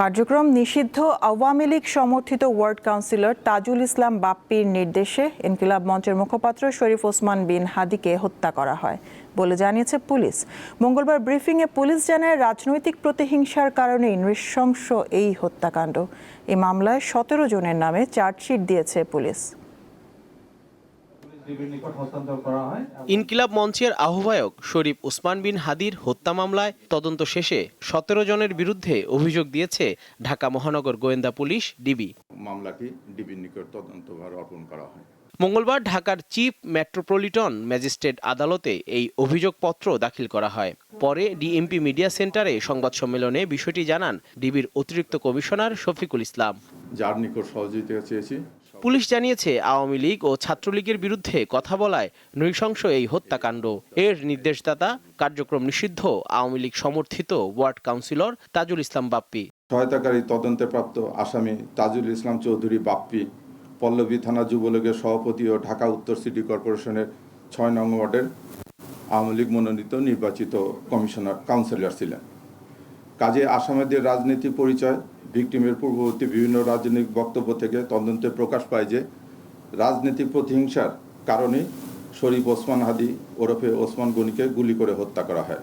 কার্যক্রম নিষিদ্ধ আওয়ামী লীগ সমর্থিত ওয়ার্ড কাউন্সিলর তাজুল ইসলাম বাপ্পির নির্দেশে ইনকিলাব মঞ্চের মুখপাত্র শরীফ ওসমান বিন হাদিকে হত্যা করা হয় বলে জানিয়েছে পুলিশ। মঙ্গলবার ব্রিফিংয়ে পুলিশ জানায়, রাজনৈতিক প্রতিহিংসার কারণে নৃশংস এই হত্যাকাণ্ড। এই মামলায় 17 জনের নামে চার্জশিট দিয়েছে পুলিশ। ইনকিলাব মঞ্চের আহ্বায়ক শরীফ ওসমান বিন হাদির হত্যা মামলায় তদন্ত শেষে 17 জনের বিরুদ্ধে অভিযোগ দিয়েছে ঢাকা মহানগর গোয়েন্দা পুলিশ ডিবি। মামলাটি ডিবির নিকট তদন্তভার অর্পণ করা হয়। মঙ্গলবার ঢাকার চিফ মেট্রোপলিটন ম্যাজিস্ট্রেট আদালতে এই অভিযোগপত্র দাখিল করা হয়। পরে ডিএমপি মিডিয়া সেন্টারে সংবাদ সম্মেলনে বিষয়টি জানান ডিবির অতিরিক্ত কমিশনার শফিকুল ইসলাম। যার নিকট সহযোগিতা চেয়েছি। পুলিশ জানিয়েছে, আওয়ামী লীগ ও ছাত্রলীগের বিরুদ্ধে কথা বলায় নৃশংস এই হত্যাকাণ্ড। এর নির্দেশদাতা কার্যক্রম নিষিদ্ধ আওয়ামী লীগ সমর্থিত ওয়ার্ড কাউন্সিলর তাজুল ইসলাম বাপ্পি। সহায়তাকারী তদন্তেপ্রাপ্ত আসামি তাজুল ইসলাম চৌধুরী বাপ্পি পল্লবী থানা যুবলীগের সভাপতি ও ঢাকা উত্তর সিটি কর্পোরেশনের 6 নং ওয়ার্ডের আওয়ামী লীগ মনোনীত নির্বাচিত কাউন্সিলর ছিলেন। কাজে আসামিদের রাজনীতি পরিচয়, ভিকটিমের পূর্ববর্তী বিভিন্ন রাজনৈতিক বক্তব্য থেকে তদন্তে প্রকাশ পায় যে রাজনৈতিক প্রতিহিংসার কারণে শরীফ ওসমান হাদি ওরফে ওসমান গনিকে গুলি করে হত্যা করা হয়।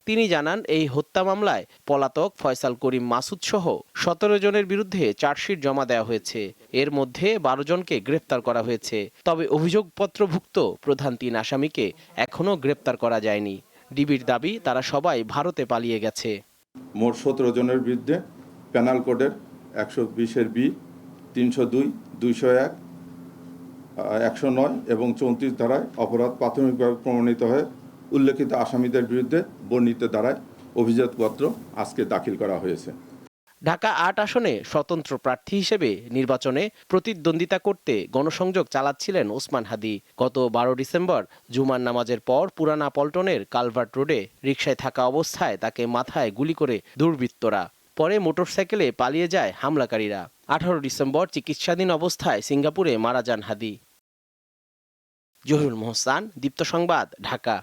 তিনি জানান, এই হত্যা মামলায় পলাতক ফয়সাল করিম মাসুদ সহ 17 জনের বিরুদ্ধে চার্জশিট জমা দেওয়া হয়েছে। এর মধ্যে 12 জনকে গ্রেপ্তার করা হয়েছে। তবে অভিযোগপত্রভুক্ত প্রধান 3 আসামিকে এখনও গ্রেপ্তার করা যায়নি। ডিবির দাবি, তারা সবাই ভারতে পালিয়ে গেছে। মোট 17 জনের বিরুদ্ধে পেনাল কোডের 120-এর বি, 302, 201, 109 এবং 34 ধারায় অপরাধ প্রাথমিকভাবে প্রমাণিত হয়। উল্লেখিত আসামিদের বিরুদ্ধে বর্ণিত ধারায় অভিযোগপত্র আজকে দাখিল করা হয়েছে। ঢাকা 8 আসনে স্বতন্ত্র প্রার্থী হিসেবে নির্বাচনে প্রতিদ্বন্দ্বিতা করতে গণসংযোগ চালাচ্ছিলেন ওসমান হাদি। গত 12 ডিসেম্বর জুমার নামাজের পর পুরানা পল্টনের কালভার্ট রোডে রিকশায় থাকা অবস্থায় তাকে মাথায় গুলি করে দুর্বৃত্তরা। পরে মোটরসাইকেলে পালিয়ে যায় হামলাকারীরা। 18 ডিসেম্বর চিকিৎসাধীন অবস্থায় সিঙ্গাপুরে মারা যান হাদি। জহিরুল মোহসান, দীপ্ত সংবাদ, ঢাকা।